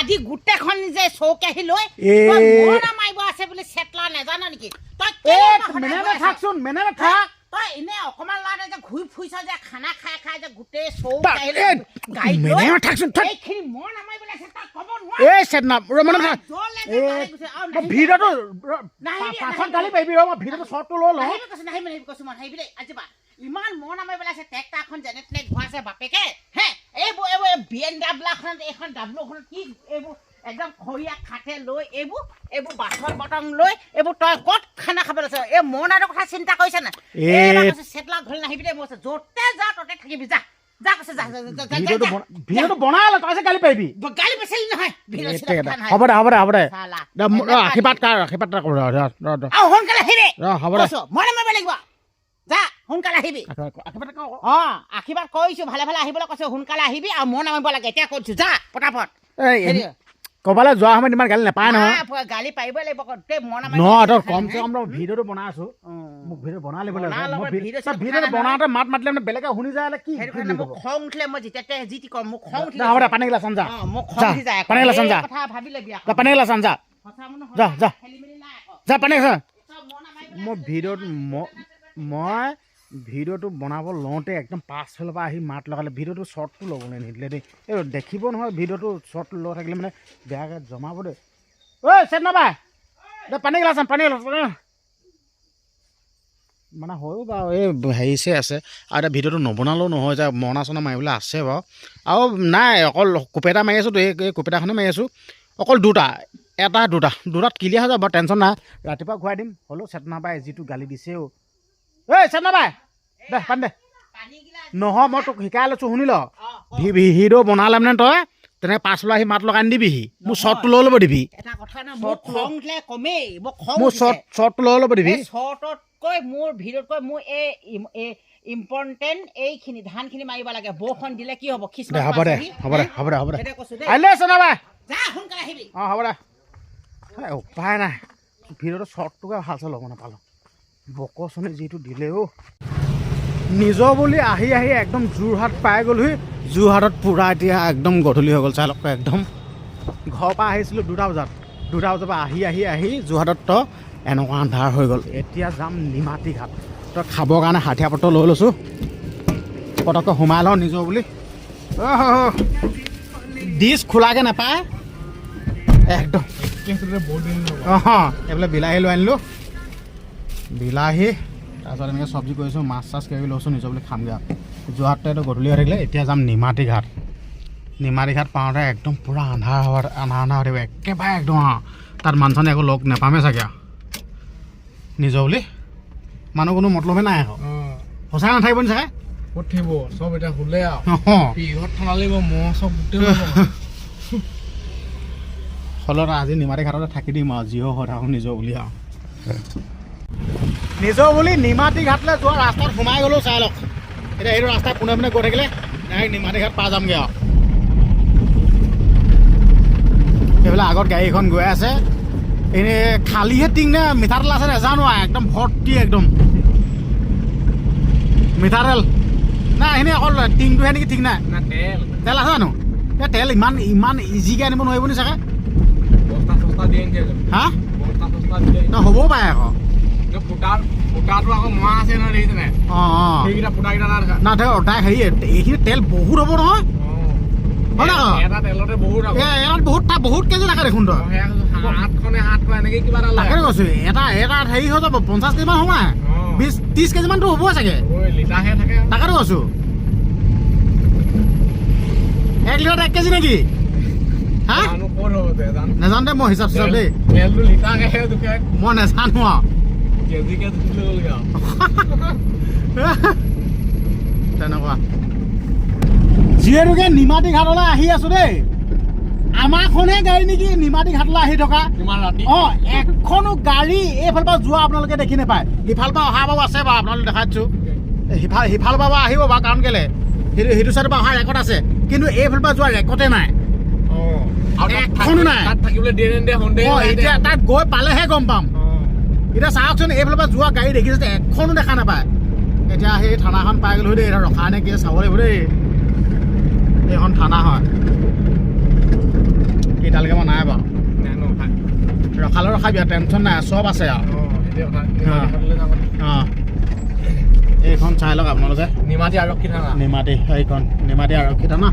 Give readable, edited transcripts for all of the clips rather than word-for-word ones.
আদি গোটেইখন যে চৌকেহি লৈ মৰা মাৰিব আছে বুলি চেটলা নেজান নেকি মেনে থাকচোন মেনে থাক তই এনে অকমান লাৰে যে ঘুৰি ফুৰিছ যে খানা খাই খাই যে গোটেই চৌ মেনে থাকচোন এইখিনি মৰা নামাৰিব আছে তাক ক'ব এই চেটনা মানে ভিডিঅ'টো পাছত গালি পাৰিবি মই ভিডিঅ'টো শ্বৰ্টটো লৈ লওঁ নাহিবি কৈছো মই নাহিবি দেই আজি বা ইমান মন নামাৰিব আছে ট্ৰেক্টাৰখন যেনে তেনে ঘূৰাইছে বাপেকে হে এইবোৰ BMW এইখন ডাব্লুখনত কি এইবোৰ একদম খৰিয়া খাটে লৈ এইবোৰ বাছৰ বটন লৈ এইবোৰ তই ক'ত খানা খাব লৈছ এই মনাৰ কথা চিন্তা কৰিছে না চেটলা ঘৰ নাহিবি দে মই য'তে যা ততে থাকিবি যা যা কৈছে যা ভিডিঅ'টো বনালে তই গালি পাৰিবি গালি বেচিলি নহয় হ'ব দে আশীৰ্বাদ কৰ সোনকালে আহিবি হ'ব দে মই নামাৰিব লাগিব যা সোনকালে আহিবি আশীৰ্বাদ কৰিছো ভালে ভালে আহিবলৈ কৈছো সোনকালে আহিবি আৰু মই নামাৰিব লাগে এতিয়া কৈছো যা পটাপট ক'বালৈ যোৱা সময়ত ইমান গালি নাপায় নহয় গালি পাৰিব লাগিব কমচে কম ভিডিঅ'টো বনাই আছো মোক ভিডিঅ' বনাই লাগিব ভিডিঅ'টো বনাওঁতে মাত মাতিলে মানে বেলেগে শুনি যায় কি খং উঠিলে মই যেতিয়া যি টি কম মোক খং উঠিলে হ'ব দে পানী গিলাচ আন যা মোক খং উঠি যায় পানী গিলাচ আন যা কথা ভাবি ল'বি পানী গিলাচ আন যা যা পানী গিলাচ মই ভিডিঅ'টো বনাব লওঁতে একদম পাছফালৰ পৰা আহি মাত লগালে ভিডিঅ'টো শ্বৰ্টটো ল'বলৈ নিদিলে দেই এই দেখিব নহয় ভিডিঅ'টো শ্বৰ্টটো লৈ থাকিলে মানে বেয়াকৈ জমাব দেই ঐ চেট নাপাই দে পানী গিলাচ মানে হয়ো বাৰু এই হেৰিছে আছে আৰু এতিয়া ভিডিঅ'টো নবনালেও নহয় যে মৰণা চৰণা মাৰিবলৈ আছে বাৰু আৰু নাই অকল কোপেটা মাৰি আছোঁ এই কোপেটাখনে মাৰি আছোঁ অকল দুটাত ক্লিয়াৰ হৈ যাব বাৰু টেনশ্যন নাই ৰাতিপুৱা ঘূৰাই দিম হ'লেও চেট নাপাই যিটো গালি দিছেও ঐ চেট নাপাই দে পানী দে নহয় মই তোক শিকাই লৈছোঁ শুনি ল ভিডিঅ' বনালে মানে তই তেনেকৈ পাছলৈ আহি মাত লগাই নিদিবিহি মোৰ শ্বৰ্টটো লৈ ল'ব দিবি মোৰ শ্বৰ্টটো লৈ ল'ব দিবি শ্বৰ্টতকৈ মোৰ ভিডিঅ'তকৈ মোৰ এই ইম্পৰ্টেণ্ট এইখিনি ধানখিনি মাৰিব লাগে বৰষুণ দিলে কি হ'ব হ'ব দে আহিলে চেনাবাই আহিবি অঁ হ'ব দে উপায় নাই ভিডিঅ'টো শ্বৰ্টটোকে ভালছে ল'ব নাপালোঁ বকচনি যিটো দিলেও নিজৰ বুলি আহি একদম যোৰহাট পাই গ'লহি যোৰহাটত পূৰা এতিয়া একদম গধূলি হৈ গ'ল চাই লওক একদম ঘৰৰ পৰা আহিছিলোঁ 2টা বজাৰ পৰা আহি যোৰহাটত তো এনেকুৱা আন্ধাৰ হৈ গ'ল এতিয়া যাম নিমাতী ঘাট তই খাবৰ কাৰণে হাঠিয়া পত্ৰ লৈ লৈছোঁ পটককৈ সোমাই লওঁ নিজৰ বুলি ডিছ খোলাকৈ নাপায় একদম এইফালে বিলাহী লৈ আনিলোঁ বিলাহী তাৰপিছত এনেকৈ চব্জি কৰিছোঁ মাছ চাছ কিবা লৈছোঁ নিজৰ বুলি খামগৈ যোৰহাটটো এইটো গধূলি হৈ থাকিলে এতিয়া যাম নিমাতী ঘাট পাওঁতে একদম পূৰা আন্ধাৰ হৈ থাকিব একেবাৰে একদম তাত মানুহ চানে একো লগ নাপামেই চাগে নিজৰ বুলি মানুহ কোনো মতলবেই নাই আকৌ সঁচাই নাথাকিব নি চাগে ক'ত থাকিব চব এতিয়া শুলে আৰু ঠাণ্ডা লাগিব মহ চব গোটেই ফলত আজি নিমাতী ঘাটতে থাকি দিম আৰু যিও হৈ থাকোঁ নিজৰ বুলি আৰু নিজৰ বুলি নিমাতী ঘাটলৈ যোৱা ৰাস্তাত সোমাই গ'লোঁ চাই লওক এতিয়া এইটো ৰাস্তাত পোনে পোনে গৈ থাকিলে ডাইৰেক্ট নিমাতী ঘাট পাই যামগৈ আৰু এইফালে আগত গাড়ীখন গৈ আছে এনেই খালীহে টিং নে মিঠাতেল আছে নেজানো একদম ভৰ্তি একদম মিঠাতেল নাই এনেই অকল টিংটোহে নেকি ঠিক নাই তেল আছে জানো এই তেল ইমান ইজিকৈ আনিব নোৱাৰিব নি চাগে হা হ'বও পাৰে আকৌ এইখিনি তেল বহুত হ'ব নহয় বহুত কেজি থাকে দেখোন তাকে কৈছো এটা হেৰি হৈ যাব 50 কেজিমান সোমাই 20-30 কেজিমানতো হ'ব চাগে তাকেতো কৈছো 1 লিটাৰত 1 কেজি নেকি হা নাজানো দে মই হিচাপ চিচাপ দেই মই নাজানো আৰু তেনেকুৱা যিহেতুকে নিমাতী ঘাটলৈ আহি আছো দেই আমাৰখনহে গাড়ী নেকি নিমাতী ঘাটলৈ আহি থকা অঁ এখনো গাড়ী এইফালৰ পৰা যোৱা আপোনালোকে দেখি নাপায় সিফালৰ পৰা অহা বাৰু আছে বাৰু আপোনালোকে দেখাই দিছোঁ সিফালৰ পৰা আহিব বাৰু কাৰণ কেলৈ সেইটো চাইডৰ পৰা অহা ৰেকৰ্ড আছে কিন্তু এইফালৰ পৰা যোৱা ৰেকৰ্ডে নাই এখনো নাই এতিয়া তাত গৈ পালেহে গম পাম এতিয়া চাওকচোন এইফালৰ পৰা যোৱা গাড়ী দেখিছে এখনো দেখা নাপায় এতিয়া সেই থানাখন পাই গ'লো দেই এতিয়া ৰখা নে কি চাব লাগিব দেই এইখন থানা হয় এতিয়ালৈকে মই নাই বাৰু ৰখালে ৰখাবি আৰু টেনশ্যন নাই চব আছে আৰু অঁ এইখন চাই লওক আপোনালোকে নিমাতী আৰক্ষী থানা নিমাতী এইখন নিমাতী আৰক্ষী থানা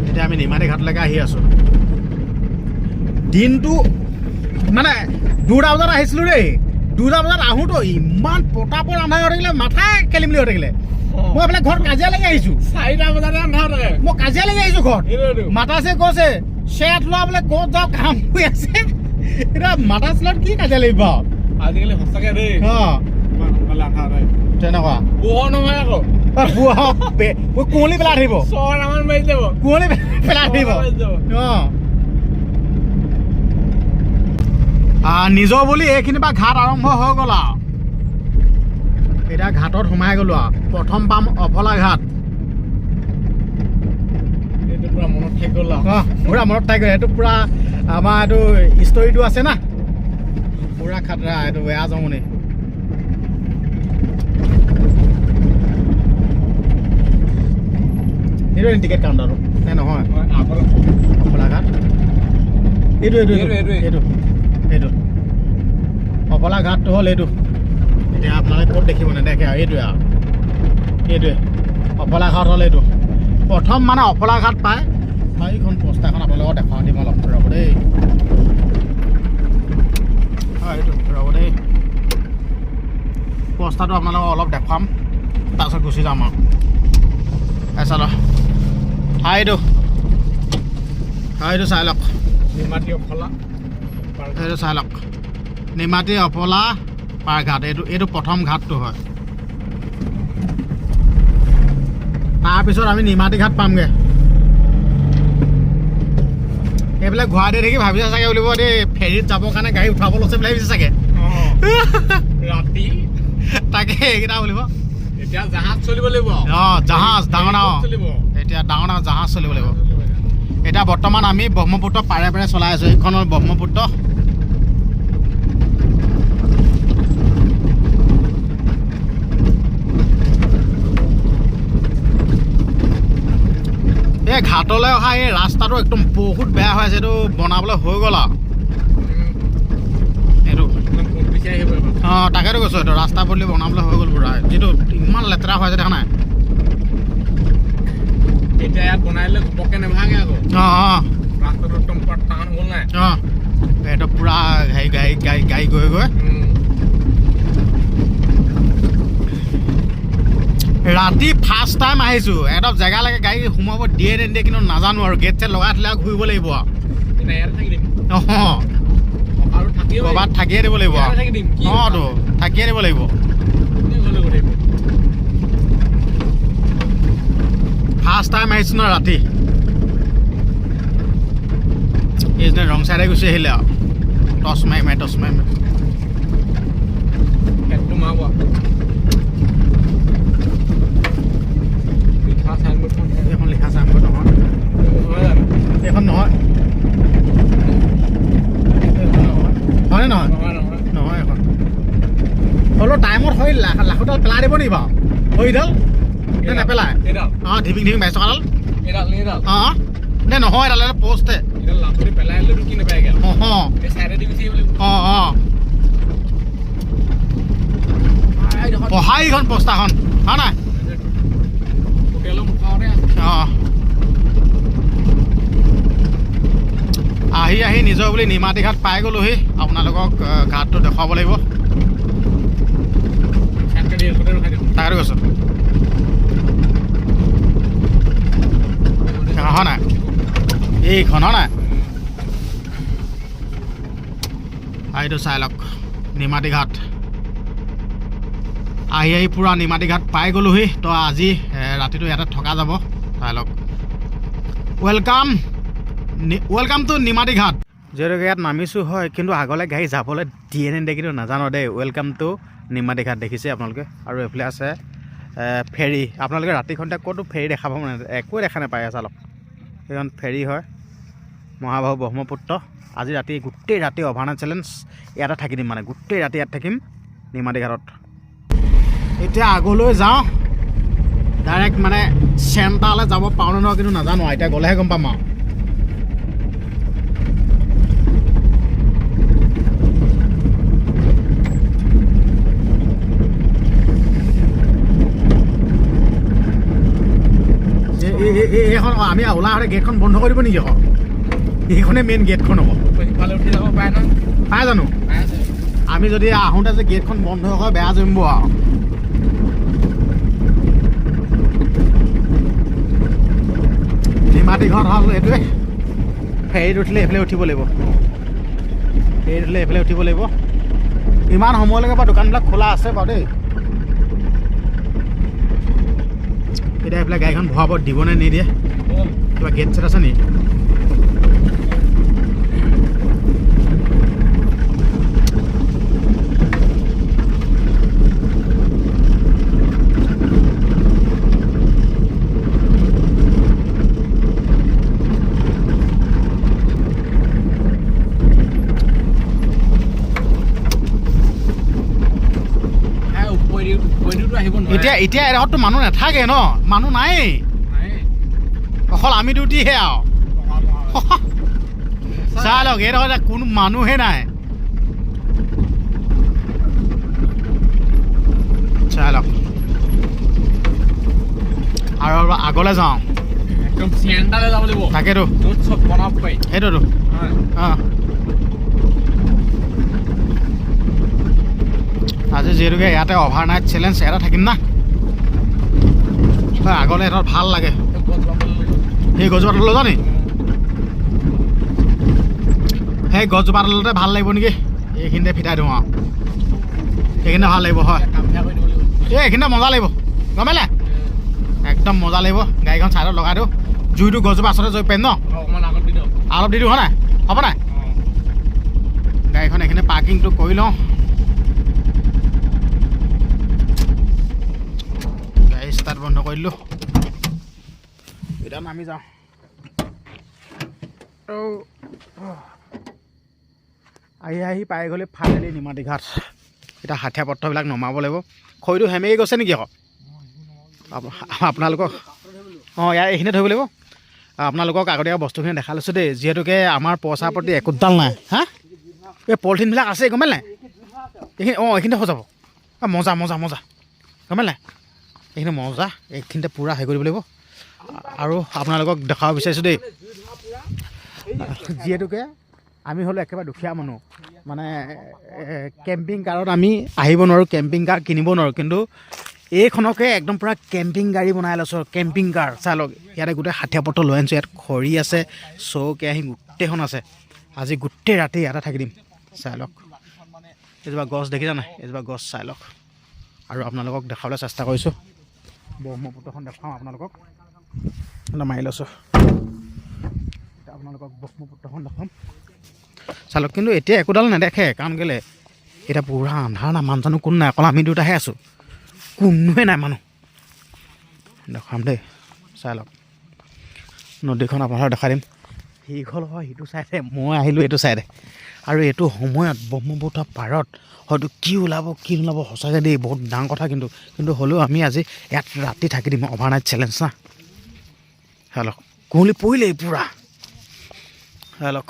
এতিয়া আমি নিমাতী ঘাটলৈকে আহি আছোঁ দিনটো মানে 2টা বজাত আহিছিলোঁ দেই 2টা বজাত আহোঁতো ইমান পটাপট আন্ধাৰ হৈ থাকিলে মাথাই খেলি মেলি হৈ থাকিলে মই এইফালে ঘৰত কাজিয়া লাগি আহিছোঁ 4টা বজাতে আন্ধাৰ থাকে মই কাজিয়া লাগি আহিছোঁ ঘৰত মাতাছে কৈছে চেট লোৱা বোলে ক'ত যাওঁ কাম হৈ আছে এতিয়া মাতা চলত কি কাজিয়া লাগিব আজিকালি সঁচাকে দেই অঁ সোনকালে আন্ধাৰ হয় তেনেকুৱা পোহৰ নহয় আকৌ কুঁৱলী পেলাই থাকিব 6টামান বাজি যাব কুঁৱলী পেলাই থাকিব অঁ নিজৰ বুলি এইখিনি পৰা ঘাট আৰম্ভ হৈ গ'ল আৰু এতিয়া ঘাটত সোমাই গ'লো আৰু প্ৰথম পাম অফলা ঘাট এইটো পুৰা মনত থাকি গ'ল আৰু পুৰা মনত থাকি গ'ল এইটো পুৰা আমাৰ এইটো ষ্টৰিটো আছে না পুৰা খাতৰা এইটো বেয়া জমনি এইটো টিকেট কাউণ্টাৰটো নে নহয় অফলা ঘাট এইটো এইটো এইটো এইটো এইটো অফলা ঘাটটো হ'ল এইটো এতিয়া আপোনালোকে ক'ত দেখিব নেদেখে আৰু এইটোৱে আৰু এইটোৱে অফলা ঘাট হ'ল এইটো প্ৰথম মানে অফলা ঘাট পায় এইখন পোষ্টাৰখন আপোনালোকক দেখাওঁ দিম অলপ ৰ'ব দেই হয় এইটো ৰ'ব দেই পোষ্টাৰটো আপোনালোকক অলপ দেখুৱাম তাৰপিছত গুচি যাম আৰু চাই এইটো চাই লওক নিমাতী অফলা এইটো চাই লওক নিমাতী অফলা পাৰ ঘাট এইটো প্ৰথম ঘাটটো হয় তাৰপিছত আমি নিমাতী ঘাট পামগৈ এইবিলাক গুৱাহাটী দেখি ভাবিছে চাগে বুলিব দেই ফেৰীত যাবৰ কাৰণে গাড়ী উঠাব লৈছে বুলি ভাবিছে চাগে ৰাতি তাকে এইকেইটা বুলিব এতিয়া জাহাজ চলিব লাগিব অঁ জাহাজ ডাঙৰ ডাঙৰ চলিব এতিয়া ডাঙৰ ডাঙৰ জাহাজ চলিব লাগিব এতিয়া বৰ্তমান আমি ব্ৰহ্মপুত্ৰ পাৰে পাৰে চলাই আছোঁ এইখন হ'ল ব্ৰহ্মপুত্ৰ এই ঘাটলৈ অহা এই ৰাস্তাটো একদম বহুত বেয়া হৈ আছে এইটো বনাবলৈ হৈ গ'ল আৰু এইটো অঁ তাকেতো কৈছোঁ এইটো ৰাস্তা পদূলি বনাবলৈ হৈ গ'ল পুৰা যিটো ইমান লেতেৰা হৈ আছে দেখা নাই এতিয়া ইয়াত বনাইলে ঘপককৈ নেভাগে আকৌ অঁ অঁ ৰাস্তাটো একদম টান হ'ল নাই অঁ এইটো পুৰা গাড়ী গৈ গৈ ৰাতি ফাৰ্ষ্ট টাইম আহিছোঁ একদম জেগালৈকে গাড়ী সোমাব দিয়ে নিদিয়ে কিন্তু নাজানো আৰু গেট চেট লগাই থ'লে আৰু ঘূৰিব লাগিব ইয়াত থাকি দিম অঁ আৰু থাকিব ক'ৰবাত থাকিয়ে দিব লাগিব থাকি দিম অঁ থাকিয়ে দিব লাগিব ফাৰ্ষ্ট টাইম আহিছোঁ ন ৰাতি এইজনে ৰং চাইডে গুচি আহিলে আৰু টচ মাৰি পেটটো মাৰিব এইখন লিখা চাইনবোৰ্ড নহয় এইখন নহয় হয়নে নহয় নহয় এখন হ'লেও টাইমত হৈ লাখুডাল পেলাই দিব নেকি বাৰু হৰিডাল নে নেপেলায় অঁ ধিপিং বাইছ টকাডাল অঁ নে নহয় এডাল পষ্টে অঁ অঁ পঢ়াই এইখন পোষ্টাৰখন হয় নাই অঁ আহি নিজৰ বুলি নিমাতী ঘাট পাই গ'লোহি আপোনালোকক ঘাটটো দেখুৱাব লাগিব তাকে কৈছোঁ হয় নাই এইখন হয় নাই এইটো চাই লওক নিমাতী ঘাট আহি পূৰা নিমাতী ঘাট পাই গ'লোহি তো আজি ৰাতিটো ইয়াতে থকা যাব চাই লওক ৱেলকাম টু নিমাতী ঘাট যিহেতুকে ইয়াত নামিছোঁ হয় কিন্তু আগলৈ গাড়ী যাবলৈ দিয়ে নিদিয়ে কিন্তু নাজানো দেই ৱেলকাম টু নিমাতী ঘাট দেখিছে আপোনালোকে আৰু এইফালে আছে ফেৰী আপোনালোকে ৰাতিখনতে ক'তো ফেৰী দেখা পাব মানে একোৱে দেখা নাপায় চালক সেইখন ফেৰী হয় মহাবাহু ব্ৰহ্মপুত্ৰ আজি ৰাতি গোটেই ৰাতি অভাৰনাইট চেলেঞ্জ ইয়াতে থাকি দিম মানে গোটেই ৰাতি ইয়াত থাকিম নিমাতী ঘাটত এতিয়া আগলৈ যাওঁ ডাইৰেক্ট মানে চেণ্টাৰলৈ যাব পাৰোঁ নে নহয় কিন্তু নাজানো এতিয়া গ'লেহে গম পাম আৰু এইখন আমি ওলাওঁতে গেটখন বন্ধ কৰি দিব নেকি আকৌ এইখনে মেইন গেটখন হ'ব সিফালে উঠি যাব পাৰে ন পাই জানো আমি যদি আহোঁতে যে গেটখন বন্ধ হয় বেয়া জমিব আৰু নিমাতী ঘৰত হ'ল এইটোৱে ফেৰীত উঠিলে এইফালে উঠিব লাগিব ফেৰীত উঠিলে এইফালে উঠিব লাগিব ইমান সময়লৈকে বাৰু দোকানবিলাক খোলা আছে বাৰু দেই এতিয়া এইফালে গাড়ীখন ভৰাব দিবনে নিদিয়ে কিবা গেট চেট আছে নেকি এতিয়া এতিয়া এডোখৰততো মানুহ নাথাকে ন মানুহ নাই অকল আমি দুটিহে আৰু চাই লওক এইডোখৰ কোনো মানুহে নাই চাই লওক আৰু আগলৈ যাওঁ একদম চেণ্টাৰলৈ যাব লাগিব তাকেতো য'ত চব বনাব পাৰি সেইটোতো অঁ আজি যিহেতুকে ইয়াতে অভাৰ নাইট চেলেঞ্জ এটা থাকিম না আগলৈ এটা ভাল লাগে সেই গছজোপা তললৈ যাওঁ নি সেই গছজোপা তলতে ভাল লাগিব নেকি এইখিনিতে ফিটাই দিওঁ আৰু সেইখিনিতে ভাল লাগিব হয় এইখিনিতে মজা লাগিব গম পালে একদম মজা লাগিব গাড়ীখন চাইডত লগাই দিওঁ জুইটো গছজোপা আচলতে জুই পাৰিম ন অলপ দি দিওঁ হয় নাই হ'ব নাই গাড়ীখন এইখিনি পাৰ্কিংটো কৰি লওঁ ষ্টাৰ্ট বন্ধ কৰি দিলোঁ এতিয়া নামি যাওঁ আহি পাই গ'লে ফাইনেলি নিমাতী ঘাট এতিয়া হাঠিয়া পত্ৰবিলাক নমাব লাগিব খৰিটো সেমেকি গৈছে নেকি আকৌ আপোনালোকক অঁ ইয়াৰ এইখিনিতে থ'ব লাগিব আপোনালোকক আগতীয়াকৈ বস্তুখিনি দেখা লৈছোঁ দেই যিহেতুকে আমাৰ পইচাৰ প্ৰতি একোডাল নাই হা এই পলিথিনবিলাক আছে গম পালে নাই এইখিনি অঁ এইখিনিতে সজাব মজা মজা মজা গম পালে নাই এইখিনি মজা এইখিনিতে পূৰা হেৰি কৰিব লাগিব আৰু আপোনালোকক দেখাব বিচাৰিছোঁ দেই যিহেতুকে আমি হ'লোঁ একেবাৰে দুখীয়া মানুহ মানে কেম্পিং কাৰত আমি আহিব নোৱাৰোঁ কেম্পিং কাৰ কিনিব নোৱাৰোঁ কিন্তু এইখনকে একদম পূৰা কেম্পিং গাড়ী বনাই লৈছোঁ কেম্পিং কাৰ চাই লওক ইয়াতে গোটেই হাঠিয়া পত্ৰ লৈ আনিছোঁ ইয়াত খৰি আছে চৌকেৰাহী গোটেইখন আছে আজি গোটেই ৰাতি ইয়াতে থাকি দিম চাই লওক এজোপা গছ দেখিছা নাই এজোপা গছ চাই লওক আৰু আপোনালোকক দেখাবলৈ চেষ্টা কৰিছোঁ ব্ৰহ্মপুত্ৰখন দেখাওঁ আপোনালোকক মাৰি লৈছোঁ এতিয়া আপোনালোকক ব্ৰহ্মপুত্ৰখন দেখাম চাই লওক কিন্তু এতিয়া একোডাল নেদেখে কাৰণ কেলৈ এতিয়া পূৰা আন্ধাৰ না মানুহ জানো কোন নাই অকল আমি দুটাহে আছোঁ কোনোৱে নাই মানুহ দেখাম দেই চাই লওক নদীখন আপোনালোকক দেখাই দিম সিঘল হয় সিটো চাইডে মই আহিলোঁ এইটো চাইডে আৰু এইটো সময়ত ব্ৰহ্মপুত্ৰ পাৰত হয়তো কি ওলাব সঁচাকৈ দেই বহুত ডাঙৰ কথা কিন্তু হ'লেও আমি আজি ইয়াত ৰাতি থাকি দিম অভাৰ নাইট চেলেঞ্জ না চাই লওক কুঁৱলী পৰিলেই পূৰা চাই লওক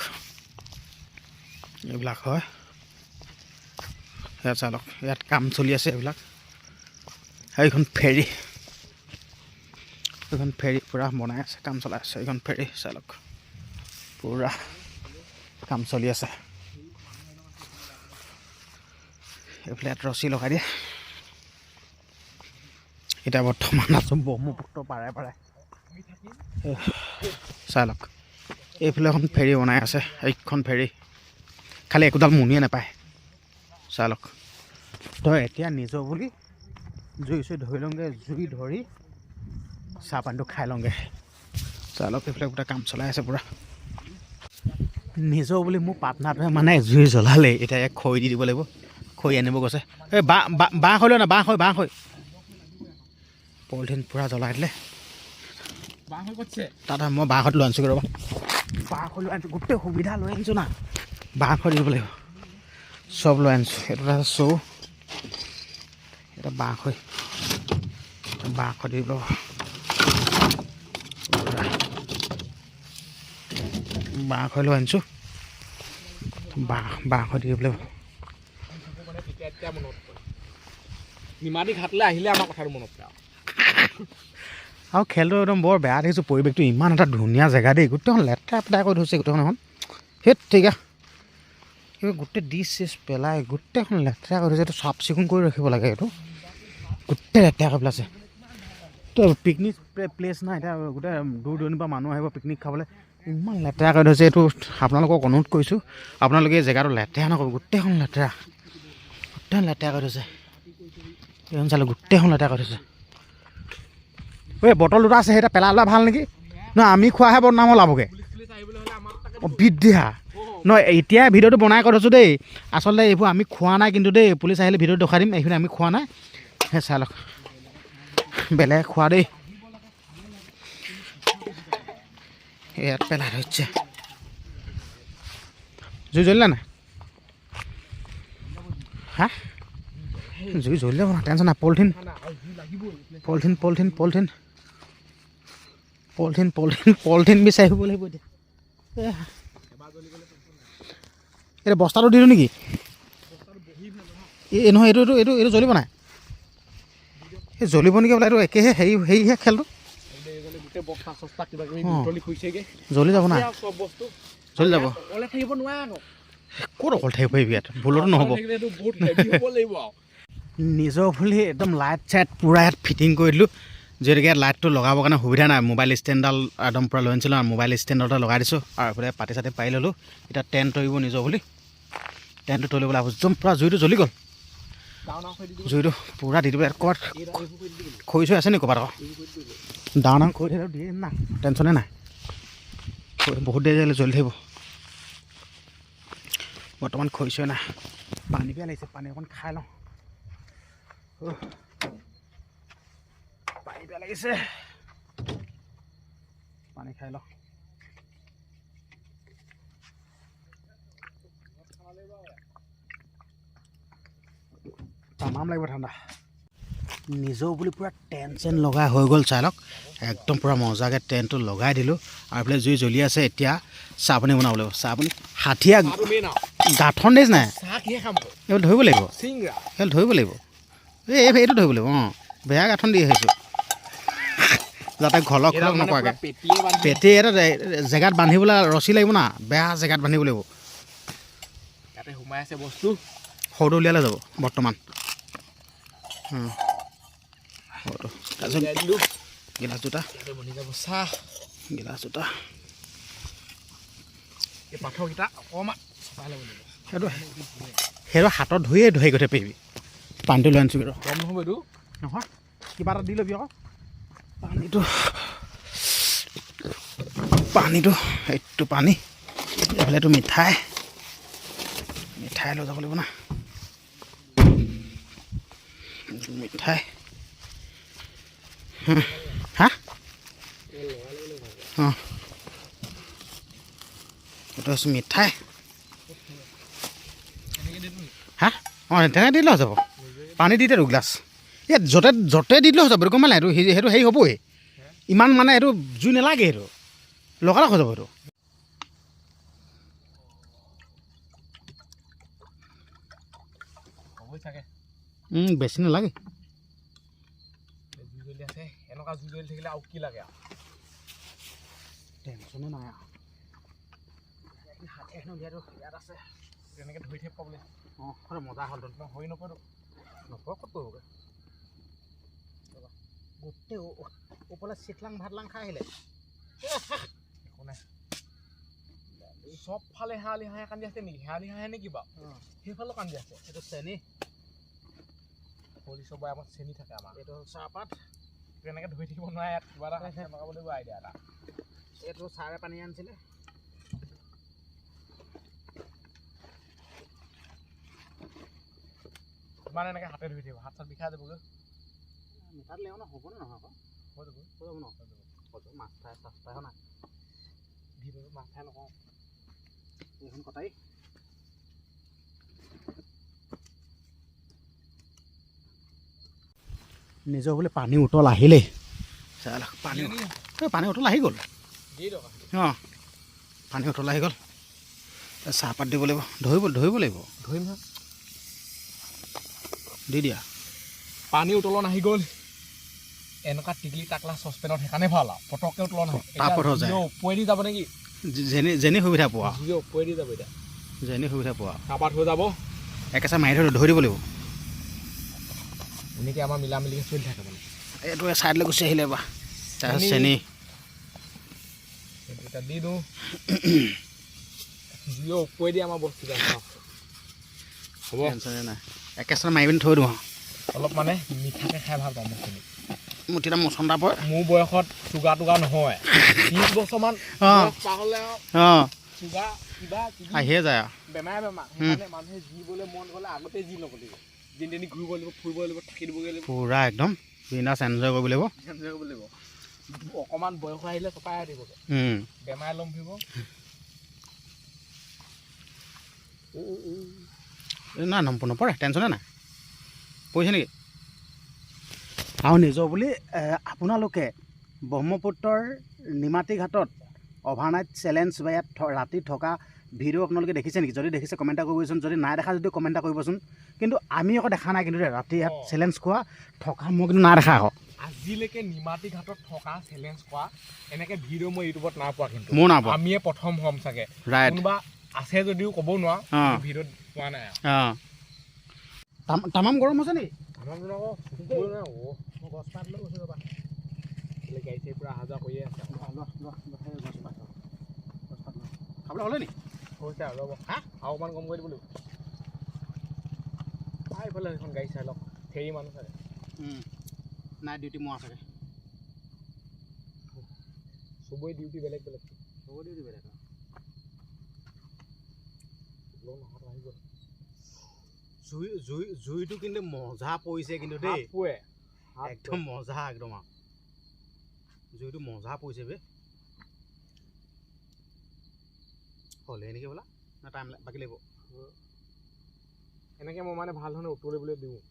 এইবিলাক হয় ইয়াত চাই লওক ইয়াত কাম চলি আছে এইবিলাক এইখন ফেৰী পূৰা বনাই আছে কাম চলাই আছে এইখন ফেৰী চাই লওক পূৰা কাম চলি আছে এইফালে ইয়াত ৰছী লগাই দিয়ে এতিয়া বৰ্তমান আছোঁ ব্ৰহ্মপুত্ৰ পাৰে চাই লওক এইফালে এখন ফেৰী বনাই আছে এইখন ফেৰী খালি একোডাল মুনিয়ে নাপায় চাই লওক তই এতিয়া নিজৰ বুলি জুই ধৰি লওঁগৈ জুই ধৰি চাহপানীটো খাই লওঁগৈ চাই লওক এইফালে গোটেই কাম চলাই আছে পূৰা নিজৰ বুলি মোৰ পাৰ্টনাৰটোৱে মানে জুই জ্বলালে এতিয়া এক খৰি দি দিব লাগিব খৰি আনিব গৈছে এই বাঁহ খৰি লৈ না বাঁহ খৰি পলিথিন পূৰা জ্বলাই দিলে তাত মই বাঁহ খৰি লৈ আনিছোঁ ৰ'বা বাঁহ খৰি লৈ আনিছোঁ গোটেই সুবিধা লৈ আনিছোঁ না বাঁহ খৰি দিব লাগিব চব লৈ আনিছোঁ এইটো চৌ এটা বাঁহ খৰি বাঁহ খদি ল বাঁহ খদি লৈ আনিছোঁ বাঁহ খদি বোলে নিমাতী ঘাটলৈ আহিলে আমাৰ কথাটো মনত পৰে আৰু খেলটো একদম বৰ বেয়া দেখিছোঁ পৰিৱেশটো ইমান এটা ধুনীয়া জেগা দেই গোটেইখন লেতেৰা পেতেৰা কৰি থৈছে গোটেইখন এখন সেই ঠিক আছে এইবোৰ গোটেই ডিছ চিছ পেলাই গোটেইখন লেতেৰা কৰি থৈছে এইটো চাফ চিকুণ কৰি ৰাখিব লাগে এইটো গোটেই লেতেৰা কৰি পেলাইছে তো পিকনিক প্লেচ নাই এতিয়া গোটেই দূৰ দূৰণিৰ পৰা মানুহ আহিব পিকনিক খাবলৈ ইমান লেতেৰা কৰি থৈছে এইটো আপোনালোকক অনুৰোধ কৰিছোঁ আপোনালোকে এই জেগাটো লেতেৰা নকৰিব গোটেইখন লেতেৰা কৰি থৈছে এইখন চালোঁ গোটেইখন লেতেৰা কৰি থৈছে ঐ বটল দুটা আছে সেইটা পেলাই লোৱা ভাল নেকি নহয় আমি খোৱাহে বদনাম ওলাবগৈ অঁ বিদ্যা নহয় এতিয়া ভিডিঅ'টো বনাই কৈ থৈছোঁ দেই আচলতে এইবোৰ আমি খোৱা নাই কিন্তু দেই পুলিচ আহিলে ভিডিঅ'টো দেখাই দিম এইখিনি আমি খোৱা নাই সেই চাই লওক বেলেগ খোৱা দেই ইয়াত পেলাই থৈছে জুই জ্বলিলে নাই হা জুই জ্বলিলে না টেনশ্যন নাই পলিথিন বিচাৰি আহিব লাগিব এতিয়া এতিয়া বস্তাটো দিলোঁ নেকি এই নহয় এইটো জ্বলিব নাই এই জ্বলিব নেকি বোলে এইটো একেহে হেৰিহে খেলটো জ্বলি যাব না জ্বলি যাব ক'ত অকল থাকিব পাৰিবি ইয়াত ভুলতো নহ'ব নিজৰ বুলি একদম লাইট চাইট পূৰা ইয়াত ফিটিং কৰি দিলোঁ যিহেতুকে ইয়াত লাইটটো লগাবৰ কাৰণে সুবিধা নাই মোবাইল ষ্টেণ্ডডাল একদম পূৰা লৈ আনিছিলোঁ আৰু মোবাইল ষ্টেণ্ডতে লগাই দিছোঁ আৰু এইফালে পাতি চাতি পাৰি ল'লোঁ এতিয়া টেণ্ট তৰিব নিজৰ বুলি টেণ্টটো তৰিবলৈ একদম পূৰা জুইটো জ্বলি গ'ল জুইটো পূৰা দি দিব ইয়াত ক'ৰবাত খৰি চৰি আছে নেকি ক'ৰবাত আকৌ ডাঙৰ খৰি থাকিলেও দিয়ে না টেনশ্যনে নাই বহুত দেৰি জ্বলি থাকিব বৰ্তমান খৰি চৰি নাই পানী বেয়া লাগিছে পানী অকণ খাই লওঁ পানী বেয়া লাগিছে পানী খাই লওঁ তামাম লাগিব ঠাণ্ডা নিজৰ বুলি পূৰা টেণ্ট চেণ্ট লগাই হৈ গ'ল চাই লওক একদম পূৰা মজাকৈ টেণ্টটো লগাই দিলোঁ আৰু এইফালে জুই জ্বলি আছে এতিয়া চাহ পানী বনাব লাগিব চাহ পানী ষাঠিয়া গাঁঠন দেখিছ নাই এইবোৰ ধৰিব লাগিব এইবোৰ ধৰিব লাগিব এইটো ধৰিব লাগিব অঁ বেয়া গাঁঠন দি আহিছোঁ যাতে ঘলক নকৰাকৈ পেটি এটা জেগাত বান্ধিবলৈ ৰছী লাগিব না বেয়া জেগাত বান্ধিব লাগিব ইয়াতে সোমাই আছে বস্তু সৰুটো উলিয়ালে যাব বৰ্তমান তাৰপিছত গিলাচ দুটা পাথৰকেইটা অকণমান সেইটো হাতত ধুয়ে ধুই গৈ পাৰিবি পানীটো লৈ আনিছোঁ গৰম নহ'ব এইটো নহয় কিবা এটা দি ল'বি আকৌ পানীটো এইটো পানী এইফালেতো মিঠাই লৈ যাব লাগিব না মিঠাই হা অঁ এইটো হৈছে মিঠাই হা অঁ তেনেকৈ দিলেও যাব পানী দি দিলোঁ গ্লাছ ইয়াত য'তে দিলেও হৈ যাব এইটো গম পালে এইটো সেইটো হেৰি হ'বই ইমান মানে এইটো জুই নালাগে সেইটো লগালগ হৈ যাব এইটো বেছি নালাগে এনেকুৱা জুই জ্বলি থাকিলে আৰু কি লাগে টেনশ্যনে নাই ইয়াত আছে তেনেকৈ ধৰি থাকিব বোলে অঁ মজা হ'ল হৈ নপৰে ক'ত পৰিবগৈ গোটেই ওপৰলৈ চিটলাং ভাতলাং খাই আহিলে একো নাই চবফালে শেৱালি হাঁহে কান্দি আছে নেকি শেৱালি হাঁহে নে কিবা সেইফালেও কান্দি আছে এইটো চেনি পলি চবৰে আমাৰ চেনি থাকে আমাৰ এইটো হ'ল চাহপাত তেনেকৈ ধৰি থাকিব নোৱাৰে ইয়াত কিবা এটা লগাব লাগিব আইডিয়া এটা এইটো চাৰে পানী আনিছিলে ইমান এনেকৈ হাতে ধুই থাকিব হাত চাত বিষাই যাবগৈ মিঠাত লাগিব ন হ'বনে নহয় আকৌ হৈ যাব ন মাছ ফ্ৰাই চাছ ফ্ৰাই নাই ভিডিঅ'টো মাছ ফ্ৰাই নকওঁ এইখন কটাই নিজৰ বোলে পানী উতল আহিলেই পানী উতল আহি গ'ল অঁ পানী উতল আহি গ'ল চাহপাত দিব লাগিব ধৰিব লাগিব ধৰিম নহয় দি দিয়া পানী উতলন আহি গ'ল এনেকুৱা টিকলি টাকলা চচপেনত সেইকাৰণে ভাল আৰু পটককৈ উতলন আহে তাপত হৈ যায় ওপৰেদি যাব নেকি যেনি সুবিধা পোৱা ওপৰেদি যাব এতিয়া যেনি সুবিধা পোৱা চাহপাত হৈ যাব একেচা মাৰি ধৰি দিব লাগিব এনেকৈ আমাৰ মিলা মিলিকৈ চলি থাকে মানে এইটো চাইডলৈ গুচি আহিলে বা তাৰপিছত চেনি এটা দি দিওঁ জিঅ' ওপৰেদি আমাৰ বস্তু হ'ব টেনশ্যনে নাই একেচা মাৰি পিনি থৈ দিওঁ অলপ মানে মিঠাকৈ খাই ভাল পাওঁ বস্তুখিনি মুঠি এটা মচন্দা পৰে মোৰ বয়সত চুগাৰ টুগাৰ নহয় 30 বছৰমান পাৰ হ'লে অঁ চুগাৰ কিবা আহিয়ে যায় আৰু বেমাৰ সেইকাৰণে মানুহে জিবলৈ মন গ'লে আগতে যি ল'ব লাগিব যেনি ঘূৰিব লাগিব ফুৰিব লাগিব থাকি দিবগৈ লাগিব পূৰা একদম বিন্দাছ এনজয় কৰিব লাগিব এনজয় কৰিব লাগিব অকণমান বয়স আহিলে চপাই দিবগৈ বেমাৰে লম ফুৰিব নাই নপৰে টেনশ্যনে নাই পৰিছে নেকি আৰু নিজৰ বুলি আপোনালোকে ব্ৰহ্মপুত্ৰৰ নিমাতী ঘাটত অভাৰনাইট চেলেঞ্জ বা ইয়াত ৰাতি থকা ভিডিঅ' আপোনালোকে দেখিছে নেকি যদি দেখিছে কমেণ্ট এটা কৰিবচোন যদি নাই দেখা যদি কমেণ্ট এটা কৰিবচোন কিন্তু আমি আকৌ দেখা নাই কিন্তু ৰাতি ইয়াত চেলেঞ্জ খোৱা থকা মই কিন্তু নাই দেখা আকৌ আজিলৈকে নিমাতী ঘাটত থকা চেলেঞ্জ কৰা এনেকৈ ভিডিঅ' মই ইউটিউবত নাই পোৱা কিন্তু মোৰ নাই পোৱা আমিয়ে প্ৰথম হ'ম চাগে কোনোবা আছে যদিও ক'ব নোৱাৰো ভিডিঅ'ত পোৱা নাই অঁ তামাম গৰম হৈছে নেকি গছ পাত লৈ গৈছোঁ ৰ'বা গাড়ী চাড়ী পূৰা অহা যোৱা কৰিয়ে আছে খাবলৈ হ'লে নেকি হৈছে আৰু ৰ'ব আৰু অকণমান কম কৰি দিব লাগিব এইফালে সেইখন গাড়ী চাই লওক ফেৰী মানুহ চাগে নাই ডিউটি মোৰ আছে চবৰে ডিউটি বেলেগ বেলেগ চবৰে ডিউটি বেলেগ জুইটো কিন্তু মজা পৰিছে কিন্তু দেই একদম মজা একদম আৰু জুইটো মজা পৰিছে বে হ'লে নেকি বোলা না টাইম বাকী লাগিব এনেকৈ মই মানে ভাল ধৰণে উতলিবলৈ দিওঁ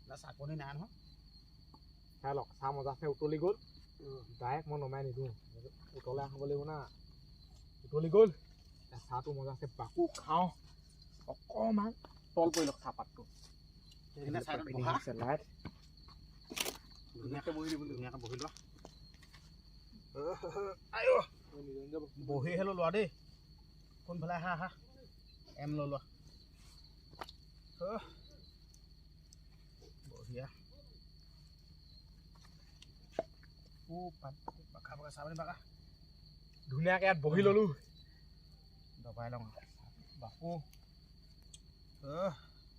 না চাকনি নাই নহয় চাই লওক চাহ মজাছে উতলি গ'ল ডাইৰেক্ট মই নমাই নিদিওঁ উতলাই খাব লাগিব না উতলি গ'ল চাহটো মজাছে বাকু খাওঁ অকণমান তল পৰি লওক চাহপাতটো ধুনীয়াকৈ বহি দিব ধুনীয়াকৈ বহি লোৱা বহি হেলো লোৱা দেই কোনফালে আহা এম লৈ লোৱা বঢ়িয়া ধুনীয়াকৈ ইয়াত বহি ল'লোঁ দবাই লওঁ বাকু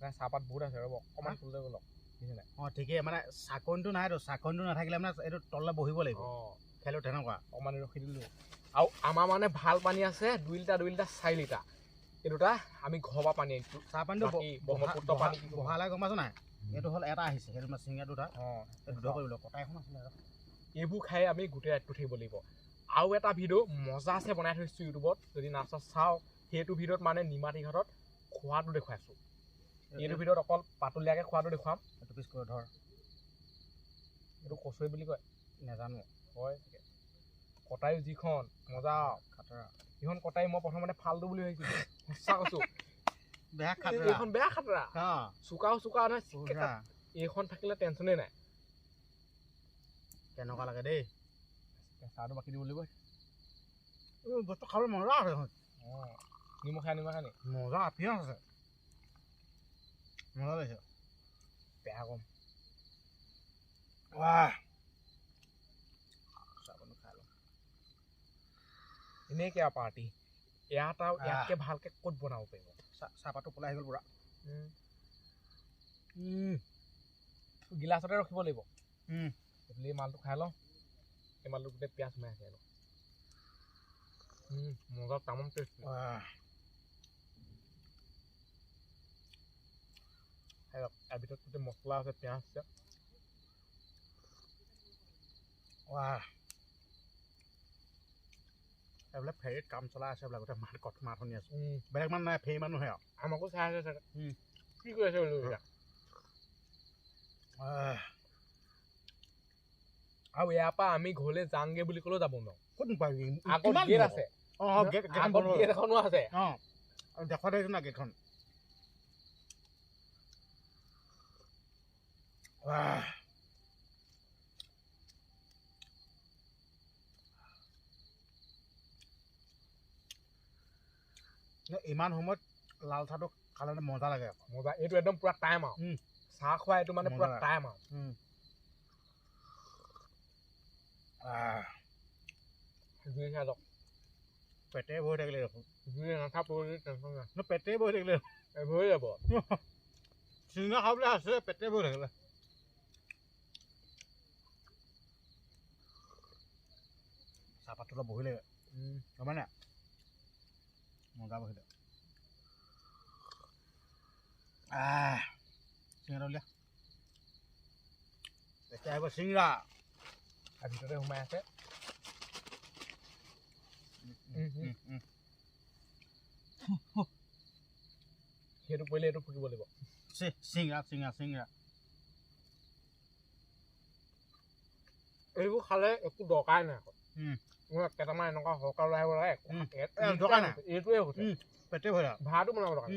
নাই চাহপাত বহুত আছে ৰ'ব অকণমান তললৈ গ'লক বুজিছে অঁ ঠিকেই মানে চাকনিটো নাইতো চাকনিটো নাথাকিলে মানে এইটো তললৈ বহিব লাগিব খেলো তেনেকুৱা অকণমান ৰখি দিলোঁ আৰু আমাৰ মানে ভাল পানী আছে 2 লিটাৰ 4 লিটাৰ এই দুটা আমি ঘৰৰ পৰা পানী আনিছোঁ চাহপানীটো ব্ৰহ্মপুত্ৰ পানী বহালে গম পাইছ নাই এইটো হ'ল এটা আহিছে সেইটো মানে চিঙিয়া দুটা দুটা কৰিব লাগিব কটা এখন আছিলে এইবোৰ খাই আমি গোটেই ৰাতিটো থাকিব লাগিব আৰু এটা ভিডিঅ' মজা আছে বনাই থৈছোঁ ইউটিউবত যদি নাচাওঁ চাওঁ সেইটো ভিডিঅ'ত মানে নিমাতী ঘাটত খোৱাটো দেখুৱাইছোঁ এইটো ভিডিঅ'ত অকল পাতলীয়াকৈ খোৱাটো দেখুৱাম এইটো পিছ কৰি ধৰ এইটো কচুৰি বুলি কয় নাজানো হয় কটায়ো যিখন মজা খাতৰা সেইখন কটাই মই প্ৰথমতে ফাল্টু বুলি ভাবিছিলোঁ সঁচা কৈছোঁ বেয়া খাতৰা এইখন বেয়া খাতৰা চুকাও নহয় এইখন থাকিলে টেনশ্যনেই নাই কেনেকুৱা লাগে দেই চাহটো বাকী দিব লাগিব বস্তু খাবলৈ মজা আছে নিমখ আনি মজা পিঁয়াজ আছে মজা লাগিছে বেয়া কম চাহপানী খাই লওঁ এনেকৈ আৰু পাৰ্টি ইয়াত আৰু ইয়াতকৈ ভালকৈ ক'ত বনাব পাৰিব চাহপাতটো পলাই আহি গ'ল পূৰা গিলাচতে ৰখিব লাগিব এই মালটো খাই লওঁ এই মালটো গোটেই পিঁয়াজ সোমাই আছে আৰু মজা তামাম টেষ্ট ইয়াৰ ভিতৰত গোটেই মছলা আছে পিঁয়াজ আছে এইবিলাক ফেৰীত কাম চলাই আছে এইবিলাক গোটেই মাত শুনি আছোঁ বেলেগ মানুহ নাই ফেৰী মানুহে আৰু আমাকো চাই আছে চাগে কি কৰি আছে বোলো আৰু ইয়াৰ পৰা আমি ঘৰলৈ যাওঁগে বুলি ক'লেও যাব নোৱাৰো ক'ত পাৰিবি আগত গেট আছে গেট আগত গেট এখনো আছে দেখুৱাই দিছোঁ না গেটখন ইমান সময়ত লাল চাহটো খালে মজা লাগে মজা এইটো একদম পুৰা টাইম আৰু চাহ খোৱা এইটো মানে পুৰা টাইম আৰু জুই খাই লওক পেটে ভৰি থাকিলে দেখোন জুই নাথাক টেনশ্যন নাই পেটে ভৰি থাকিলে ভৰি যাব চিঙা খাবলৈ আছে পেটে ভৰি থাকিলে চাহপাতটো বহিলে গম নাই মজা বহিলে চিঙৰা উলিয়া এতিয়া আহিব চিঙৰা আৰু ভিতৰতে সোমাই আছে সেইটো পৰিলে এইটো ফুটিব লাগিব চিঙৰা চিঙৰা চিঙৰা এইবোৰ খালে একো দৰকাৰ নাই আকৌ কেইটামান এনেকুৱা সৰকাৰ ওলাই আহিব লাগে দৰকাৰ নাই এইটোৱে হৈছে পেটে ভৰা ভাতো বনাব দৰকাৰ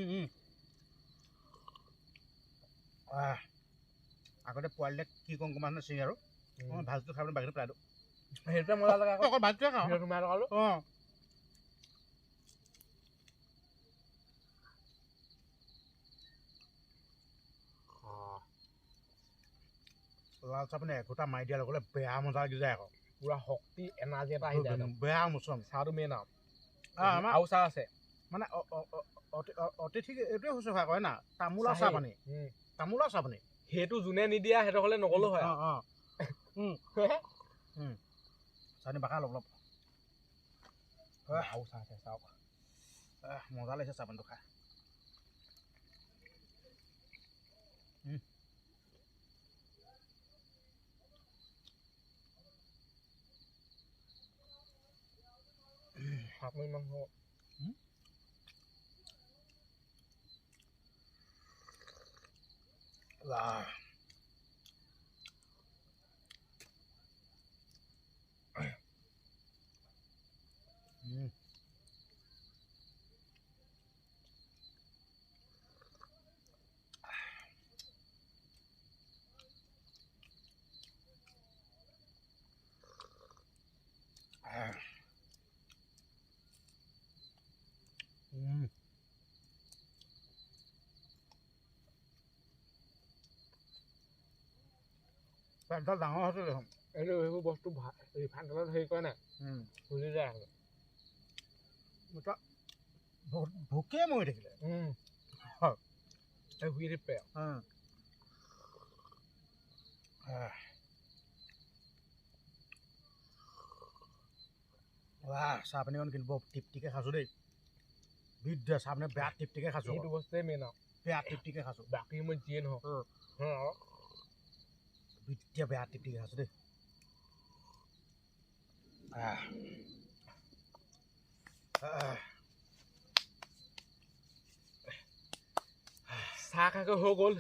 আগতে পোৱালিলে কি কম কমা চিঙ আৰু ভাজটো খাবলৈ বাকীটো পেলাই দিওঁ সেইটোৱে মজা লাগে আকৌ অকল ভাজটোৱে খাওঁ সোমাই লগালো লাল চাহ মানে এঘোটা মাৰি দিয়াৰ লগে বেয়া মজা লাগি যায় আকৌ পুৰা শক্তি এনাৰ্জি এটা আহি যায় বেয়া মোচন চাহটো মেইন আৰু আমাৰ আৰু চাহ আছে মানে অতিথি এইটোৱে শুশ্ৰূষা কৰে না তামোলৰ চাহ পানী তামোলৰ চাহ পানী সেইটো যোনে নিদিয়া সেইটো হ'লে নগ'লেও হয় চাহনি বাকা অলপ অলপ আৰু চাহ আছে চাওক মজা লাগিছে চাহ পানীটো খাই আপুনি মাংস পেটডাল ডাঙৰ হৈছে দেখোন এইটো এইবোৰ বস্তু ৰিফাইন তেলত হেৰি কৰে নাই ফুলি যায় ভোকে মৰি থাকিলে শুই দিপে চাহ পানী অকণ কিনিব টিপটিকে খাইছোঁ দেই বিদ্যা চাহ পানী বেয়া টিপটিকে খাইছোঁ এইটো বস্তুৱে মেইন আৰু বেয়া টিপটিকে খাইছোঁ বাকী মই যিয়ে নহওক বিদ্যা বেয়া টিপটিকে খাইছোঁ দেই চাহ খাই হৈ গ'ল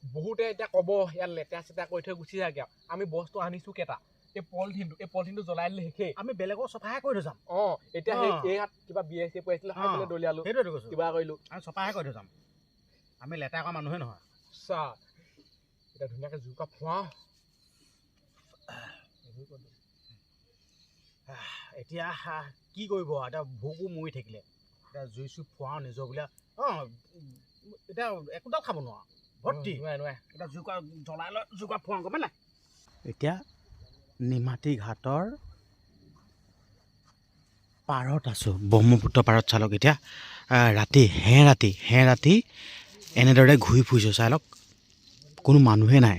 বহুতে এতিয়া ক'ব ইয়াত লেতেৰা চেতেৰা কৰি থৈ গুচি যায়গৈ আৰু আমি বস্তু আনিছোঁ কেইটা এই পলিথিনটো জ্বলাই দিলে শেষেই আমি বেলেগৰ চফাহে কৰি থৈ যাম এতিয়া এই হাত কিবা বিয়া চিয়া পৰিছিলে খাই পেলাই দলিয়ালোঁ সেইটোৱে কৈছোঁ কিবা কৰিলোঁ আমি চফাহে কৰি থৈ যাম আমি লেতেৰা কৰা মানুহে নহয় চাহ এতিয়া ধুনীয়াকৈ জুইকা ফুৱাওঁ এতিয়া কি কৰিব এতিয়া ভোকো মৰি থাকিলে এতিয়া জুই চুই ফুৱাওঁ নিজৰ বোলে এতিয়া একোটাও খাব নোৱাৰো ভৰ্তি এতিয়া জুইকা জ্বলাই লৈ জুইকা ফুৱাওঁ গম নাই এতিয়া নিমাতী ঘাটৰ পাৰত আছোঁ ব্ৰহ্মপুত্ৰ পাৰত চালক এতিয়া ৰাতি ৰাতি এনেদৰে ঘূৰি ফুৰিছোঁ চাই লওক কোনো মানুহে নাই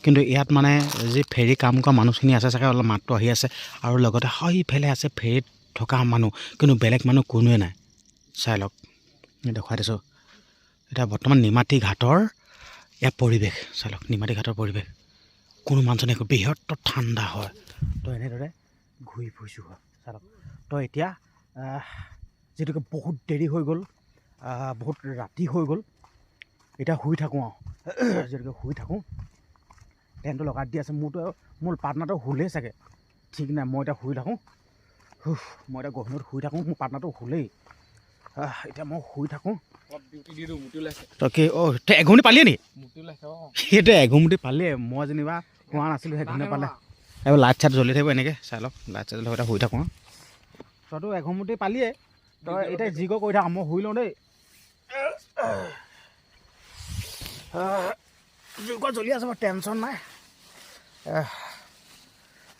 কিন্তু ইয়াত মানে যি ফেৰী কাম কৰা মানুহখিনি আছে চাগে অলপ মাতটো আহি আছে আৰু লগতে সেইফালে আছে ফেৰীত থকা মানুহ কিন্তু বেলেগ মানুহ কোনোৱে নাই চাই লওক দেখুৱাই দিছোঁ এতিয়া বৰ্তমান নিমাতী ঘাটৰ ইয়াৰ পৰিৱেশ চাই লওক নিমাতী ঘাটৰ পৰিৱেশ কোনো মানুহ একো বৃহত্তৰ ঠাণ্ডা হয় তো এনেদৰে ঘূৰি ফুৰিছোঁ হয় চাই লওক তো এতিয়া যিহেতুকে বহুত দেৰি হৈ গ'ল বহুত ৰাতি হৈ গ'ল এতিয়া শুই থাকোঁ আৰু যিহেতুকে শুই থাকোঁ ফেনটো লগাই দি আছে মোৰ পাৰ্টনাৰটো শুলেই চাগে ঠিক নাই মই এতিয়া শুই থাকোঁ মই এতিয়া গহীনত শুই থাকোঁ মোৰ পাৰ্টনাৰটো শুলেই এতিয়া মই শুই থাকোঁ তাকে তই এঘুমুটি পালিয়ে নেকি সেইটো এঘুমুটি পালিয়ে মই যেনিবা হোৱা নাছিলোঁ সেইঘুমে পালে এইবোৰ লাইট চাইট জ্বলি থাকিব এনেকৈ চাই লওক লাইট চাইট জ্বলি শুই থাকোঁ তইতো এঘুমুটি পালিয়ে তই এতিয়া যি কৰি থাক মই শুই লওঁ দেই জুইকত জ্বলি আছে মই টেনশ্যন নাই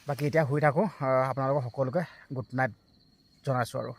বাকী এতিয়া শুই থাকোঁ আপোনালোকক সকলোকে গুড নাইট জনাইছোঁ আৰু